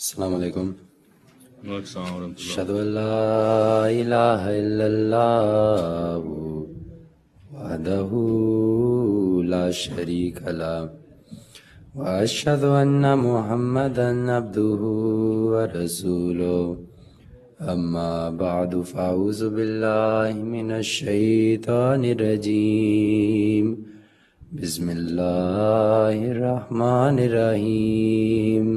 السلام عليكم. وعليكم السلام ورحمة الله. أشهد أن لا إله إلا الله وحده لا شريك له وأشهد أن محمدا عبده ورسوله أما بعد فأعوذ بالله من الشيطان الرجيم بسم الله الرحمن الرحيم.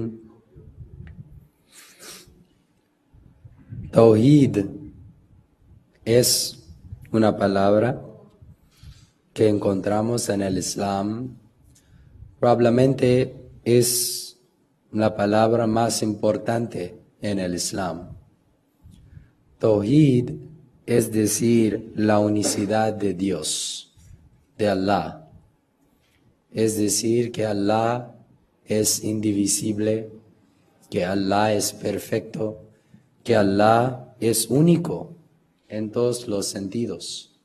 Tawhid es una palabra que encontramos en el Islam. Probablemente es la palabra más importante en el Islam. Tawhid es decir, la unicidad de Dios, de Allah. Es decir, que Allah es indivisible, que Allah es perfecto, que Allah es único en todos los sentidos.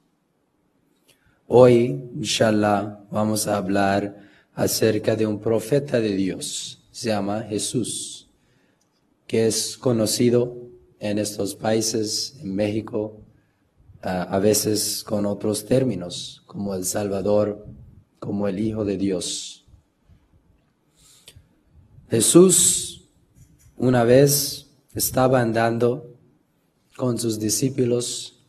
Hoy, inshallah, vamos a hablar acerca de un profeta de Dios, se llama Jesús, que es conocido en estos países, en México, a veces con otros términos, como el Salvador, como el Hijo de Dios. Jesús una vez estaba andando con sus discípulos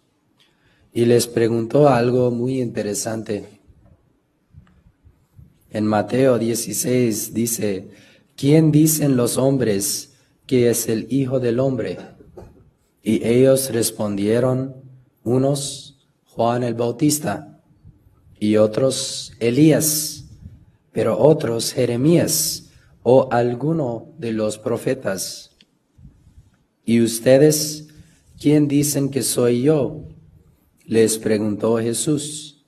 y les preguntó algo muy interesante. En Mateo 16 dice, ¿quién dicen los hombres que es el Hijo del Hombre? Y ellos respondieron, unos Juan el Bautista y otros Elías, pero otros Jeremías o alguno de los profetas. ¿Y ustedes quién dicen que soy yo? Les preguntó Jesús.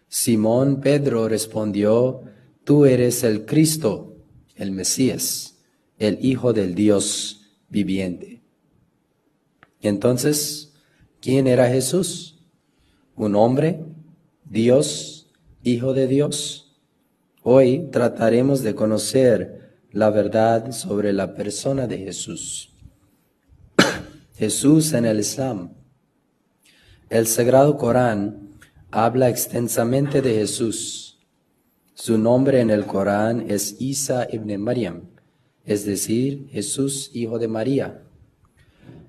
Simón Pedro respondió, tú eres el Cristo, el Mesías, el Hijo del Dios viviente. Entonces, ¿quién era Jesús? ¿Un hombre? ¿Dios? ¿Hijo de Dios? Hoy trataremos de conocer la verdad sobre la persona de Jesús. Jesús en el Islam. El Sagrado Corán habla extensamente de Jesús. Su nombre en el Corán es Isa ibn Maryam, es decir, Jesús, hijo de María.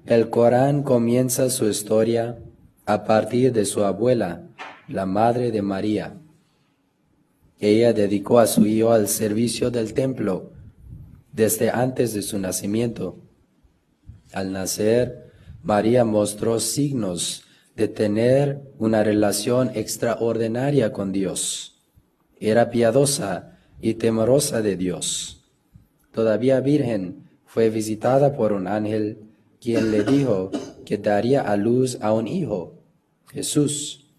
El Corán comienza su historia a partir de su abuela, la madre de María. Ella dedicó a su hijo al servicio del templo desde antes de su nacimiento. Al nacer, María mostró signos de tener una relación extraordinaria con Dios. Era piadosa y temerosa de Dios. Todavía virgen, fue visitada por un ángel, quien le dijo que daría a luz a un hijo, Jesús.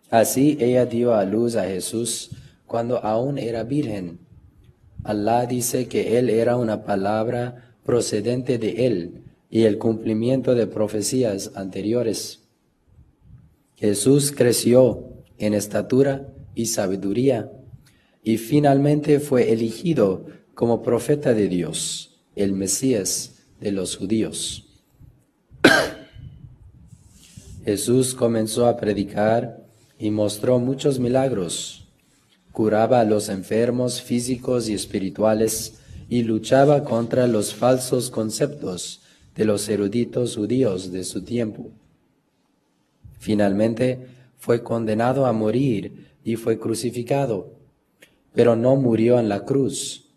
Así ella dio a luz a Jesús cuando aún era virgen. Allah dice que él era una palabra procedente de él y el cumplimiento de profecías anteriores. Jesús creció en estatura y sabiduría y finalmente fue elegido como profeta de Dios, el Mesías de los judíos. Jesús comenzó a predicar y mostró muchos milagros. Curaba a los enfermos físicos y espirituales y luchaba contra los falsos conceptos de los eruditos judíos de su tiempo. Finalmente fue condenado a morir y fue crucificado, pero no murió en la cruz.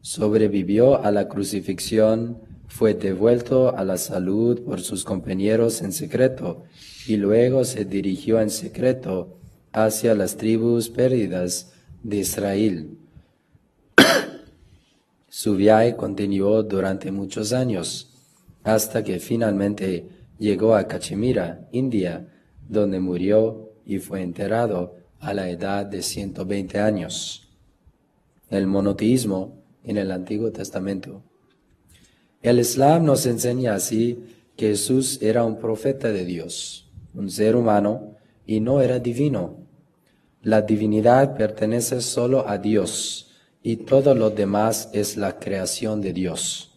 Sobrevivió a la crucifixión, fue devuelto a la salud por sus compañeros en secreto y luego se dirigió en secreto hacia las tribus perdidas de Israel. Su viaje continuó durante muchos años, hasta que finalmente llegó a Cachemira, India, donde murió y fue enterrado a la edad de 120 años. El monoteísmo en el Antiguo Testamento. El Islam nos enseña así que Jesús era un profeta de Dios, un ser humano, y no era divino. La divinidad pertenece solo a Dios, y todo lo demás es la creación de Dios.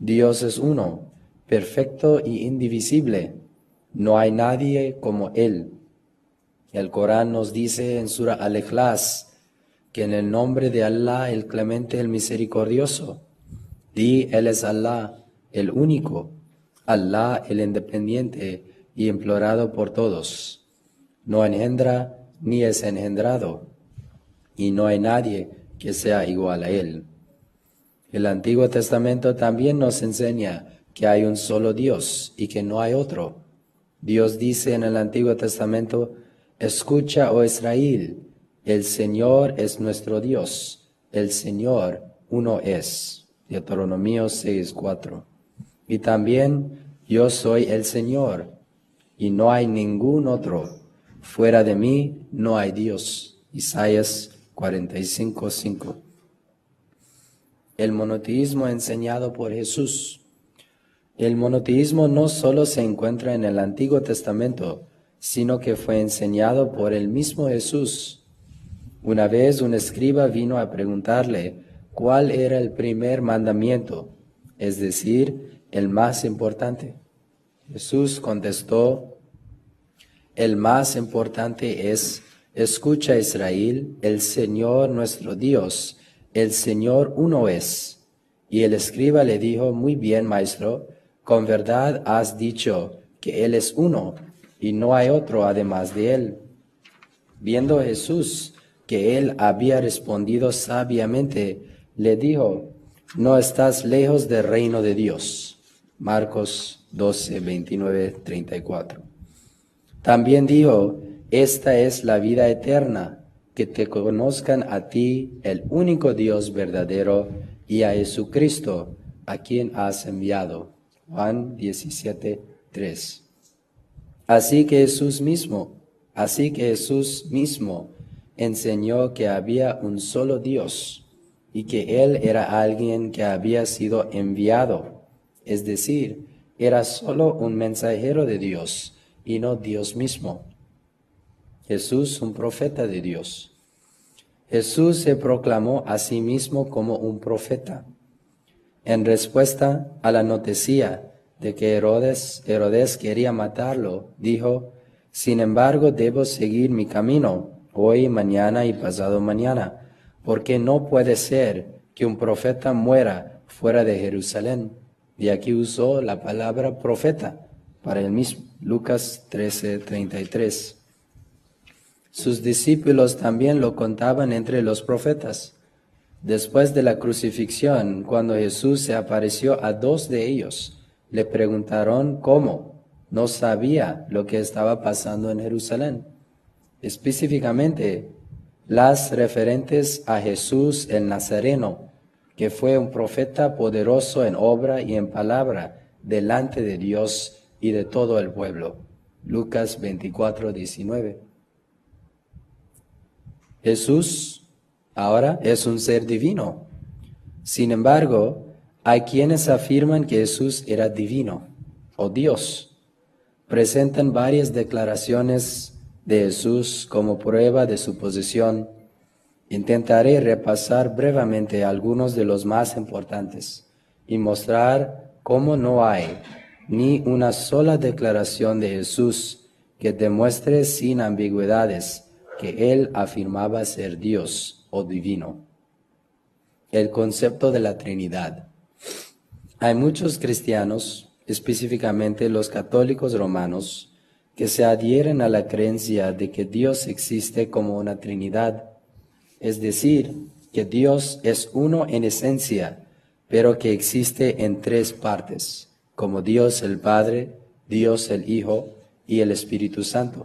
Dios es uno, perfecto y indivisible. No hay nadie como Él. El Corán nos dice en Sura Al-Ikhlas que en el nombre de Allah, el Clemente, el Misericordioso, di, Él es Allah, el único, Allah, el independiente y implorado por todos. No engendra ni es engendrado, y no hay nadie que sea igual a Él. El Antiguo Testamento también nos enseña que hay un solo Dios y que no hay otro. Dios dice en el Antiguo Testamento: escucha, oh Israel, el Señor es nuestro Dios, el Señor uno es. Deuteronomio 6:4. Y también: yo soy el Señor, y no hay ningún otro. Fuera de mí no hay Dios. Isaías 45:5. El monoteísmo enseñado por Jesús. El monoteísmo no solo se encuentra en el Antiguo Testamento, sino que fue enseñado por el mismo Jesús. Una vez un escriba vino a preguntarle cuál era el primer mandamiento, es decir, el más importante. Jesús contestó: el más importante es: escucha, Israel, el Señor nuestro Dios, el Señor uno es. Y el escriba le dijo: muy bien, maestro, con verdad has dicho que Él es uno, y no hay otro además de Él. Viendo Jesús que él había respondido sabiamente, le dijo: no estás lejos del reino de Dios. Marcos 12, 29, 34. También dijo: esta es la vida eterna, que te conozcan a ti, el único Dios verdadero, y a Jesucristo, a quien has enviado. Juan 17, 3. Así que Jesús mismo enseñó que había un solo Dios y que Él era alguien que había sido enviado, es decir, era solo un mensajero de Dios y no Dios mismo. Jesús, un profeta de Dios. Jesús se proclamó a sí mismo como un profeta. En respuesta a la noticia de que Herodes quería matarlo, dijo: sin embargo, debo seguir mi camino hoy, mañana y pasado mañana, porque no puede ser que un profeta muera fuera de Jerusalén. Y aquí usó la palabra profeta para él mismo. Lucas 13:33. Sus discípulos también lo contaban entre los profetas. Después de la crucifixión, cuando Jesús se apareció a 2 de ellos, le preguntaron cómo. No sabía lo que estaba pasando en Jerusalén. Específicamente, las referentes a Jesús el Nazareno, que fue un profeta poderoso en obra y en palabra delante de Dios y de todo el pueblo. Lucas 24:19. Jesús ahora es un ser divino. Sin embargo, hay quienes afirman que Jesús era divino o Dios. Presentan varias declaraciones de Jesús como prueba de su posición. Intentaré repasar brevemente algunos de los más importantes y mostrar cómo no hay ni una sola declaración de Jesús que demuestre sin ambigüedades que Él afirmaba ser Dios o divino. El concepto de la Trinidad. Hay muchos cristianos, específicamente los católicos romanos, que se adhieren a la creencia de que Dios existe como una Trinidad, es decir, que Dios es uno en esencia, pero que existe en 3 partes, como Dios el Padre, Dios el Hijo y el Espíritu Santo.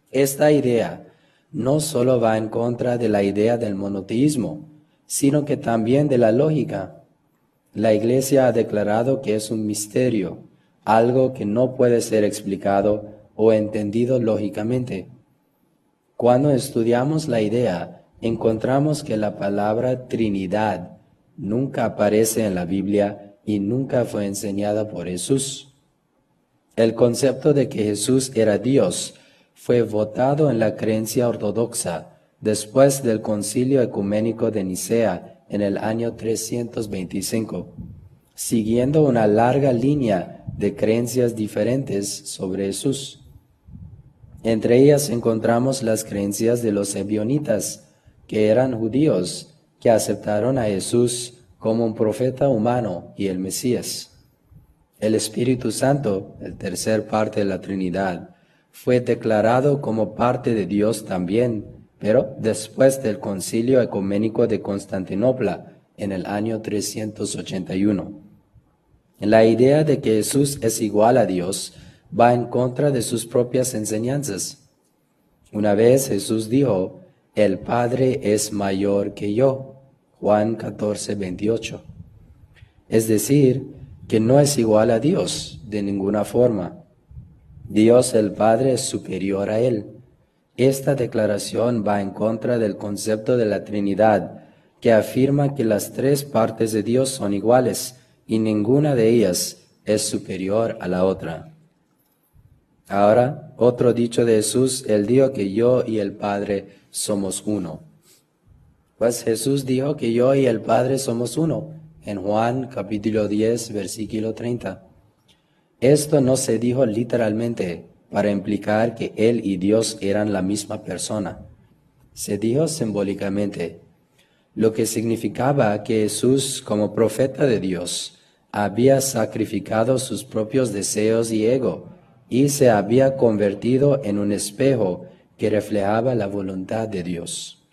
Esta idea no solo va en contra de la idea del monoteísmo, sino que también de la lógica. La Iglesia ha declarado que es un misterio, algo que no puede ser explicado o entendido lógicamente. Cuando estudiamos la idea, encontramos que la palabra Trinidad nunca aparece en la Biblia y nunca fue enseñada por Jesús. El concepto de que Jesús era Dios fue votado en la creencia ortodoxa después del Concilio Ecuménico de Nicea en el año 325. siguiendo una larga línea de creencias diferentes sobre Jesús. Entre ellas encontramos las creencias de los ebionitas, que eran judíos, que aceptaron a Jesús como un profeta humano y el Mesías. El Espíritu Santo, el tercer parte de la Trinidad, fue declarado como parte de Dios también, pero después del Concilio Ecuménico de Constantinopla, en el año 381. La idea de que Jesús es igual a Dios va en contra de sus propias enseñanzas. Una vez Jesús dijo, el Padre es mayor que yo, Juan 14, 28. Es decir, que no es igual a Dios de ninguna forma. Dios el Padre es superior a Él. Esta declaración va en contra del concepto de la Trinidad, que afirma que las tres partes de Dios son iguales y ninguna de ellas es superior a la otra. Ahora, otro dicho de Jesús, Él dijo que yo y el Padre somos uno. Pues Jesús dijo que yo y el Padre somos uno, en Juan capítulo 10, versículo 30. Esto no se dijo literalmente para implicar que Él y Dios eran la misma persona. Se dijo simbólicamente, lo que significaba que Jesús, como profeta de Dios, había sacrificado sus propios deseos y ego, y se había convertido en un espejo que reflejaba la voluntad de Dios.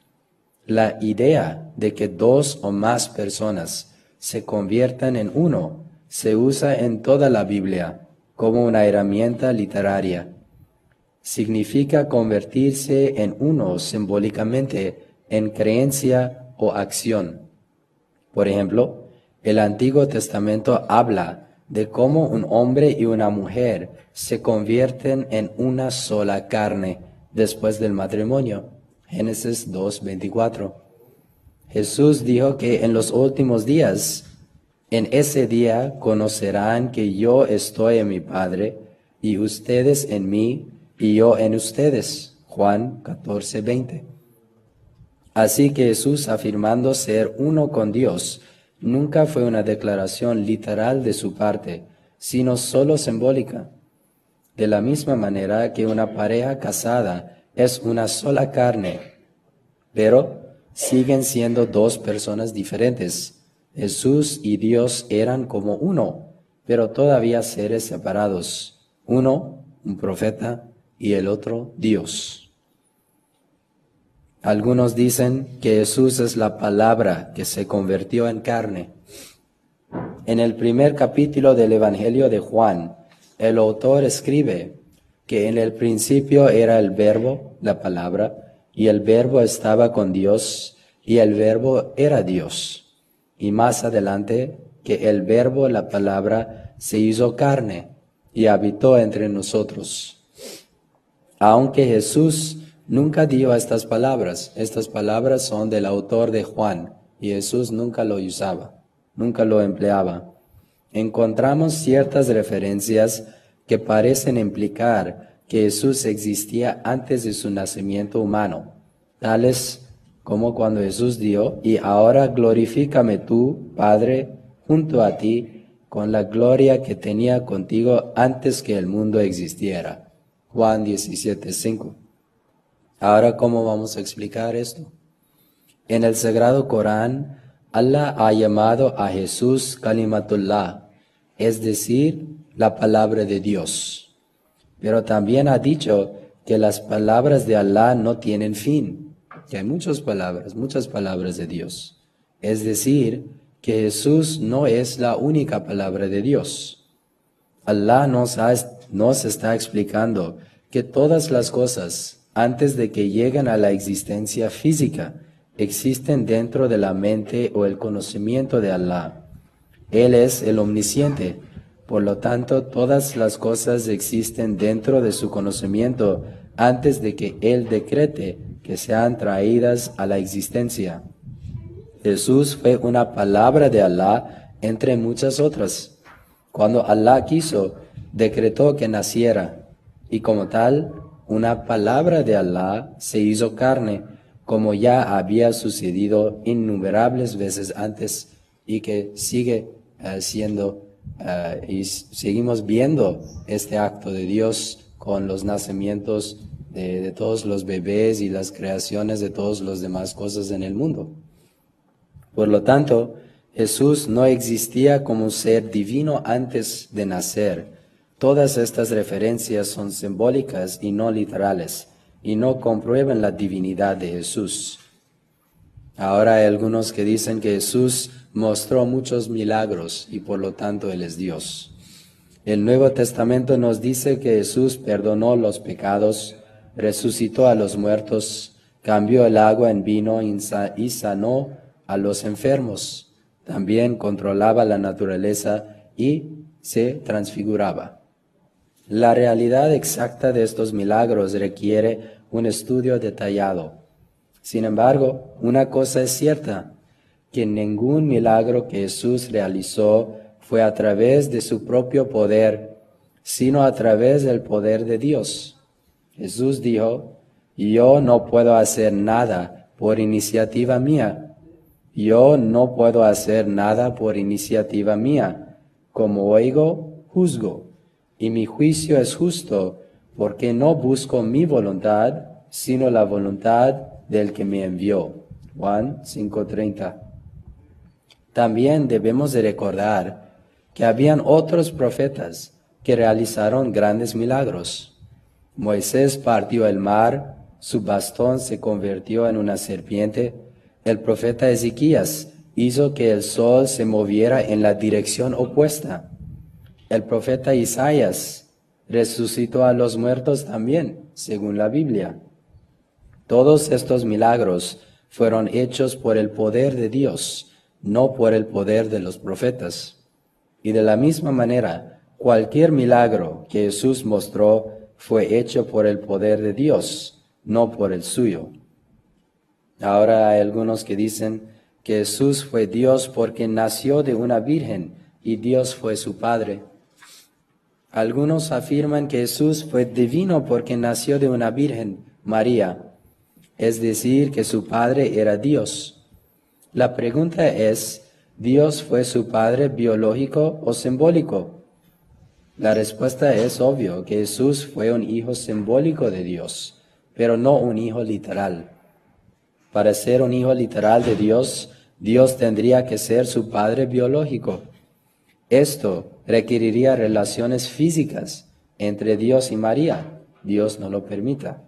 La idea de que dos o más personas se conviertan en uno se usa en toda la Biblia como una herramienta literaria. Significa convertirse en uno simbólicamente en creencia o acción. Por ejemplo, el Antiguo Testamento habla de cómo un hombre y una mujer se convierten en una sola carne después del matrimonio. Génesis 2:24. Jesús dijo que en los últimos días, en ese día conocerán que yo estoy en mi Padre, y ustedes en mí, y yo en ustedes. Juan 14:20. Así que Jesús, afirmando ser uno con Dios, nunca fue una declaración literal de su parte, sino solo simbólica. De la misma manera que una pareja casada es una sola carne, pero siguen siendo dos personas diferentes. Jesús y Dios eran como uno, pero todavía seres separados. Uno, un profeta, y el otro, Dios. Algunos dicen que Jesús es la palabra que se convirtió en carne. En el primer capítulo del Evangelio de Juan, el autor escribe que en el principio era el Verbo, la palabra, y el Verbo estaba con Dios, y el Verbo era Dios. Y más adelante, que el Verbo, la palabra, se hizo carne y habitó entre nosotros. Aunque Jesús nunca dijo estas palabras son del autor de Juan, y Jesús nunca lo usaba, nunca lo empleaba. Encontramos ciertas referencias que parecen implicar que Jesús existía antes de su nacimiento humano, tales como cuando Jesús dijo, y ahora glorifícame tú, Padre, junto a ti, con la gloria que tenía contigo antes que el mundo existiera. Juan 17:5. Ahora, ¿cómo vamos a explicar esto? En el Sagrado Corán, Allah ha llamado a Jesús Kalimatullah, es decir, la palabra de Dios. Pero también ha dicho que las palabras de Allah no tienen fin, que hay muchas palabras de Dios. Es decir, que Jesús no es la única palabra de Dios. Allah nos está explicando que todas las cosas, antes de que lleguen a la existencia física, existen dentro de la mente o el conocimiento de Allah. Él es el omnisciente, por lo tanto todas las cosas existen dentro de su conocimiento antes de que Él decrete que sean traídas a la existencia. Jesús fue una palabra de Allah entre muchas otras. Cuando Allah quiso, decretó que naciera, y como tal, una palabra de Allah se hizo carne, como ya había sucedido innumerables veces antes y que sigue y seguimos viendo este acto de Dios con los nacimientos de todos los bebés y las creaciones de todas las demás cosas en el mundo. Por lo tanto, Jesús no existía como un ser divino antes de nacer. Todas estas referencias son simbólicas y no literales, y no comprueban la divinidad de Jesús. Ahora hay algunos que dicen que Jesús mostró muchos milagros y por lo tanto Él es Dios. El Nuevo Testamento nos dice que Jesús perdonó los pecados, resucitó a los muertos, cambió el agua en vino y sanó a los enfermos. También controlaba la naturaleza y se transfiguraba. La realidad exacta de estos milagros requiere un estudio detallado. Sin embargo, una cosa es cierta, que ningún milagro que Jesús realizó fue a través de su propio poder, sino a través del poder de Dios. Jesús dijo, yo no puedo hacer nada por iniciativa mía. Yo no puedo hacer nada por iniciativa mía. Como oigo, juzgo, y mi juicio es justo, porque no busco mi voluntad, sino la voluntad del que me envió. Juan 5:30. También debemos de recordar que habían otros profetas que realizaron grandes milagros. Moisés partió el mar, su bastón se convirtió en una serpiente. El profeta Ezequías hizo que el sol se moviera en la dirección opuesta. El profeta Isaías resucitó a los muertos también, según la Biblia. Todos estos milagros fueron hechos por el poder de Dios, no por el poder de los profetas. Y de la misma manera, cualquier milagro que Jesús mostró fue hecho por el poder de Dios, no por el suyo. Ahora hay algunos que dicen que Jesús fue Dios porque nació de una virgen y Dios fue su Padre. Algunos afirman que Jesús fue divino porque nació de una virgen, María, es decir, que su Padre era Dios. La pregunta es, ¿Dios fue su Padre biológico o simbólico? La respuesta es obvio que Jesús fue un hijo simbólico de Dios, pero no un hijo literal. Para ser un hijo literal de Dios, Dios tendría que ser su Padre biológico. Esto requeriría relaciones físicas entre Dios y María. Dios no lo permita.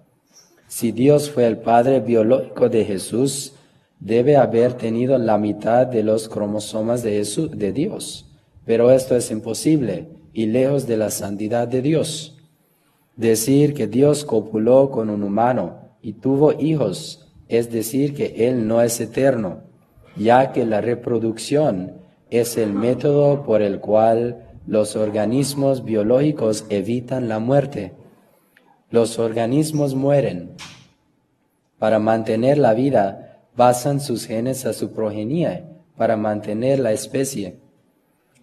Si Dios fue el Padre biológico de Jesús, debe haber tenido la mitad de los cromosomas de Dios. Pero esto es imposible y lejos de la santidad de Dios. Decir que Dios copuló con un humano y tuvo hijos, es decir que Él no es eterno, ya que la reproducción es el método por el cual los organismos biológicos evitan la muerte. Los organismos mueren. Para mantener la vida, basan sus genes a su progenie para mantener la especie.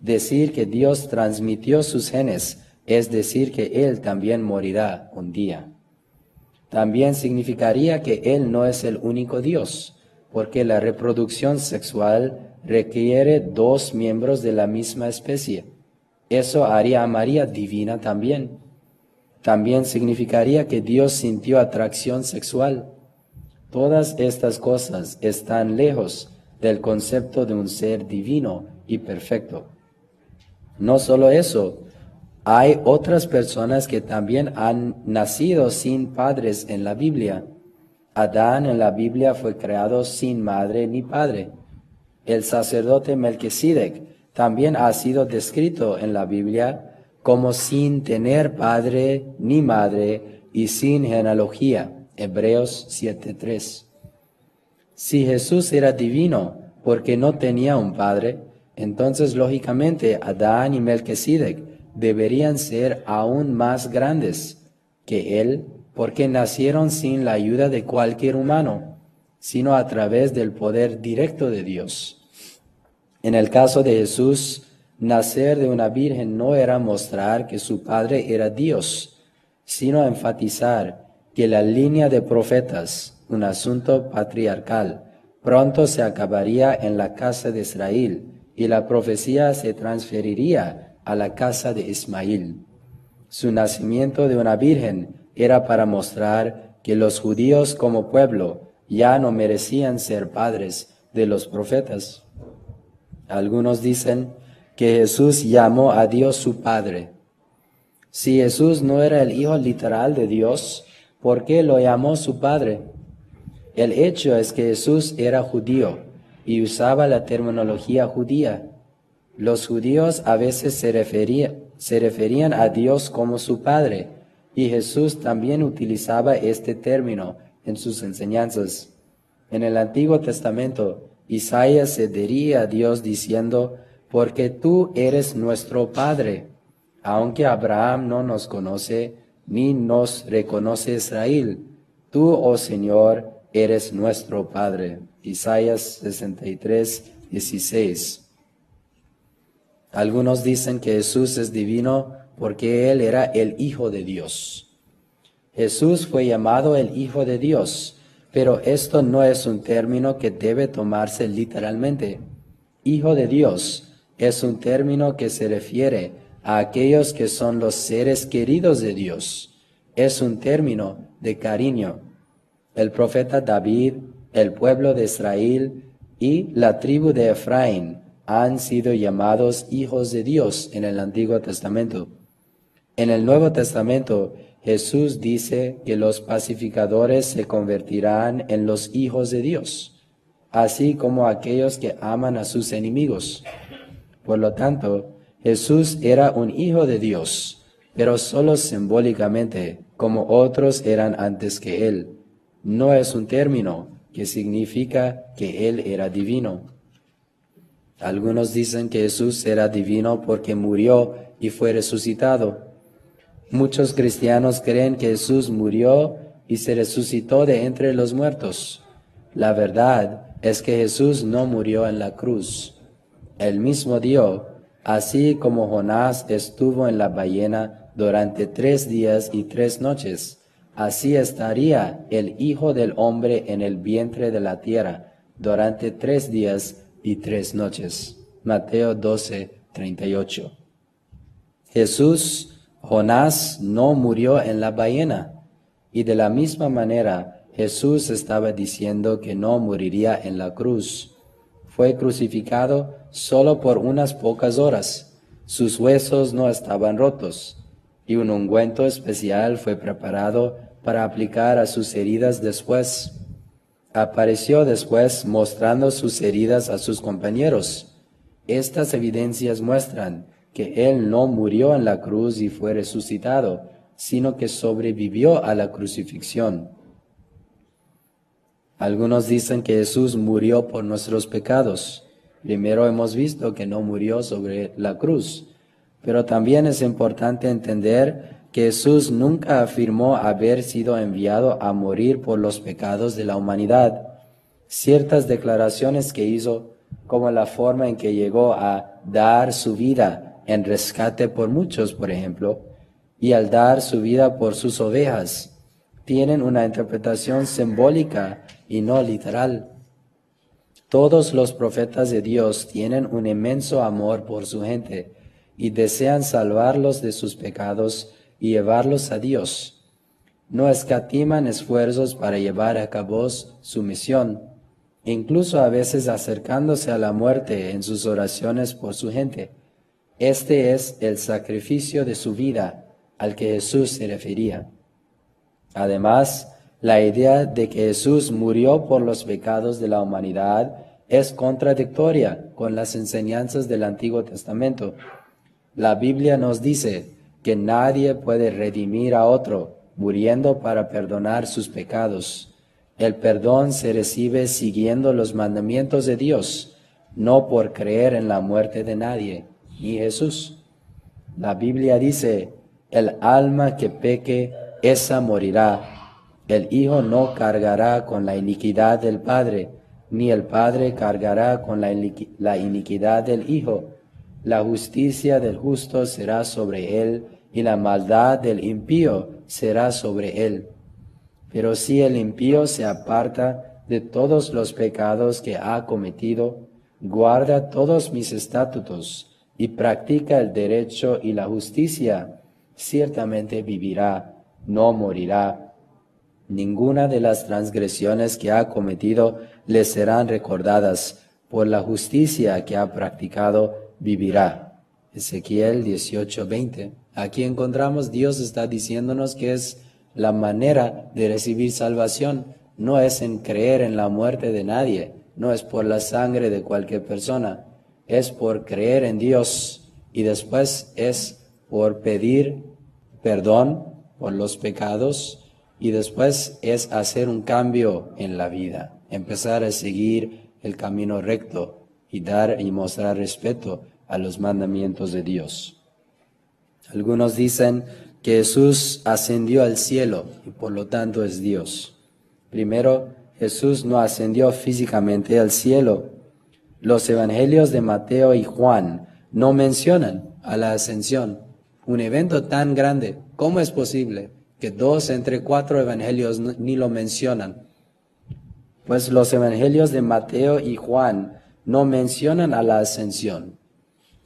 Decir que Dios transmitió sus genes es decir que Él también morirá un día. También significaría que Él no es el único Dios, porque la reproducción sexual requiere dos miembros de la misma especie. Eso haría a María divina también. También significaría que Dios sintió atracción sexual. Todas estas cosas están lejos del concepto de un ser divino y perfecto. No solo eso, hay otras personas que también han nacido sin padres en la Biblia. Adán en la Biblia fue creado sin madre ni padre. El sacerdote Melquisedec también ha sido descrito en la Biblia como sin tener padre ni madre y sin genealogía. Hebreos 7:3. Si Jesús era divino porque no tenía un padre, entonces lógicamente Adán y Melquisedec deberían ser aún más grandes que él porque nacieron sin la ayuda de cualquier humano, sino a través del poder directo de Dios. En el caso de Jesús, nacer de una virgen no era mostrar que su padre era Dios, sino enfatizar que la línea de profetas, un asunto patriarcal, pronto se acabaría en la casa de Israel y la profecía se transferiría a la casa de Ismael. Su nacimiento de una virgen era para mostrar que los judíos como pueblo ya no merecían ser padres de los profetas. Algunos dicen que Jesús llamó a Dios su Padre. Si Jesús no era el Hijo literal de Dios, ¿por qué lo llamó su Padre? El hecho es que Jesús era judío y usaba la terminología judía. Los judíos a veces se referían a Dios como su Padre, y Jesús también utilizaba este término en sus enseñanzas. En el Antiguo Testamento, Isaías se dirige a Dios diciendo, porque tú eres nuestro Padre, aunque Abraham no nos conoce, ni nos reconoce Israel. Tú, oh Señor, eres nuestro Padre. Isaías 63, 16. Algunos dicen que Jesús es divino porque Él era el Hijo de Dios. Jesús fue llamado el Hijo de Dios, pero esto no es un término que debe tomarse literalmente. Hijo de Dios es un término que se refiere a aquellos que son los seres queridos de Dios. Es un término de cariño. El profeta David, el pueblo de Israel y la tribu de Efraín han sido llamados hijos de Dios en el Antiguo Testamento. En el Nuevo Testamento, Jesús dice que los pacificadores se convertirán en los hijos de Dios, así como aquellos que aman a sus enemigos. Por lo tanto, Jesús era un hijo de Dios, pero solo simbólicamente, como otros eran antes que Él. No es un término que significa que Él era divino. Algunos dicen que Jesús era divino porque murió y fue resucitado. Muchos cristianos creen que Jesús murió y se resucitó de entre los muertos. La verdad es que Jesús no murió en la cruz. Él mismo dio, así como Jonás estuvo en la ballena durante 3 días y 3 noches, así estaría el Hijo del Hombre en el vientre de la tierra durante 3 días y 3 noches. Mateo 12, 38. Jonás no murió en la ballena, y de la misma manera Jesús estaba diciendo que no moriría en la cruz. Fue crucificado solo por unas pocas horas. Sus huesos no estaban rotos, y un ungüento especial fue preparado para aplicar a sus heridas después. Apareció después mostrando sus heridas a sus compañeros. Estas evidencias muestran que Él no murió en la cruz y fue resucitado, sino que sobrevivió a la crucifixión. Algunos dicen que Jesús murió por nuestros pecados. Primero hemos visto que no murió sobre la cruz, pero también es importante entender que Jesús nunca afirmó haber sido enviado a morir por los pecados de la humanidad. Ciertas declaraciones que hizo, como la forma en que llegó a dar su vida en rescate por muchos, por ejemplo, y al dar su vida por sus ovejas, tienen una interpretación simbólica y no literal. Todos los profetas de Dios tienen un inmenso amor por su gente y desean salvarlos de sus pecados y llevarlos a Dios. No escatiman esfuerzos para llevar a cabo su misión, incluso a veces acercándose a la muerte en sus oraciones por su gente. Este es el sacrificio de su vida al que Jesús se refería. Además, la idea de que Jesús murió por los pecados de la humanidad es contradictoria con las enseñanzas del Antiguo Testamento. La Biblia nos dice que nadie puede redimir a otro muriendo para perdonar sus pecados. El perdón se recibe siguiendo los mandamientos de Dios, no por creer en la muerte de nadie, ni Jesús. La Biblia dice, el alma que peque, esa morirá. El Hijo no cargará con la iniquidad del Padre, ni el Padre cargará con la iniquidad del Hijo. La justicia del justo será sobre él, y la maldad del impío será sobre él. Pero si el impío se aparta de todos los pecados que ha cometido, guarda todos mis estatutos y practica el derecho y la justicia, ciertamente vivirá, no morirá. Ninguna de las transgresiones que ha cometido le serán recordadas. Por la justicia que ha practicado, vivirá. Ezequiel 18:20. Aquí encontramos, Dios está diciéndonos que es la manera de recibir salvación. No es en creer en la muerte de nadie, no es por la sangre de cualquier persona, es por creer en Dios y después es por pedir perdón por los pecados y después es hacer un cambio en la vida, empezar a seguir el camino recto y dar y mostrar respeto a los mandamientos de Dios. Algunos dicen que Jesús ascendió al cielo y por lo tanto es Dios. Primero, Jesús no ascendió físicamente al cielo. Los evangelios de Mateo y Juan no mencionan a la ascensión. Un evento tan grande, ¿cómo es posible que 2 entre 4 evangelios ni lo mencionan? Pues los evangelios de Mateo y Juan no mencionan a la ascensión.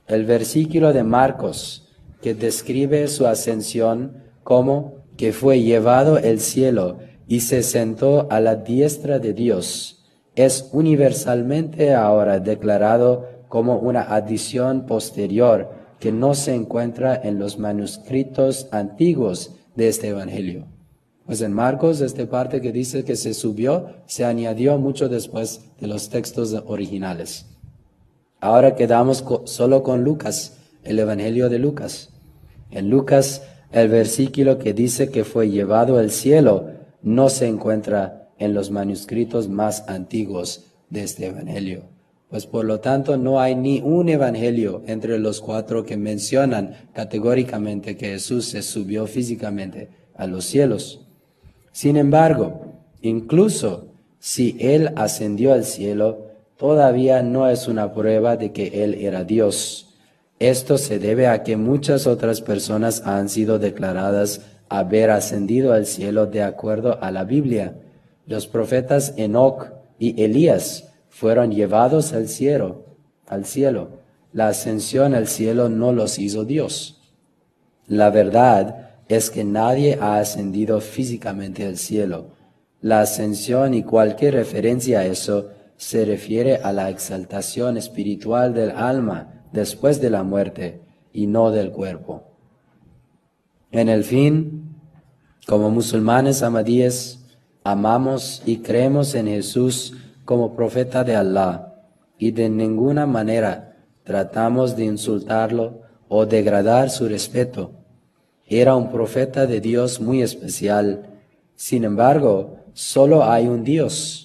El versículo de Marcos, que describe su ascensión como que fue llevado al cielo y se sentó a la diestra de Dios, es universalmente ahora declarado como una adición posterior que no se encuentra en los manuscritos antiguos de este evangelio. Pues en Marcos, esta parte que dice que se subió, se añadió mucho después de los textos originales. Ahora quedamos solo con Lucas, el evangelio de Lucas. En Lucas, el versículo que dice que fue llevado al cielo no se encuentra en los manuscritos más antiguos de este evangelio. Pues por lo tanto no hay ni un evangelio entre los 4 que mencionan categóricamente que Jesús se subió físicamente a los cielos. Sin embargo, incluso si Él ascendió al cielo, todavía no es una prueba de que Él era Dios. Esto se debe a que muchas otras personas han sido declaradas haber ascendido al cielo de acuerdo a la Biblia. Los profetas Enoc y Elías fueron llevados al cielo. La ascensión al cielo no los hizo Dios. La verdad es que nadie ha ascendido físicamente al cielo. La ascensión y cualquier referencia a eso se refiere a la exaltación espiritual del alma después de la muerte y no del cuerpo. En el fin, como musulmanes ahmadíes, amamos y creemos en Jesús como profeta de Allah y de ninguna manera tratamos de insultarlo o degradar su respeto. Era un profeta de Dios muy especial. Sin embargo, solo hay un Dios.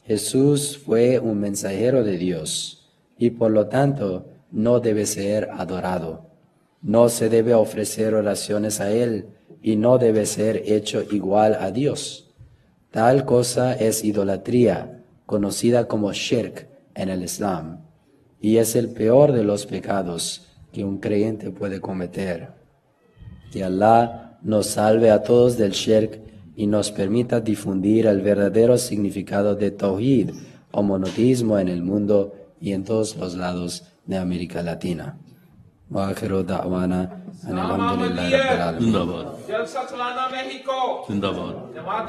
Jesús fue un mensajero de Dios y por lo tanto no debe ser adorado. No se debe ofrecer oraciones a Él y no debe ser hecho igual a Dios. Tal cosa es idolatría, conocida como shirk en el Islam, y es el peor de los pecados que un creyente puede cometer. Que Allah nos salve a todos del shirk y nos permita difundir el verdadero significado de Tawhid o monoteísmo en el mundo y en todos los lados de América Latina. Wa akhiru da'wana anil hamdulillahi rabbil alamin. जिंदाबाद जिंदाबाद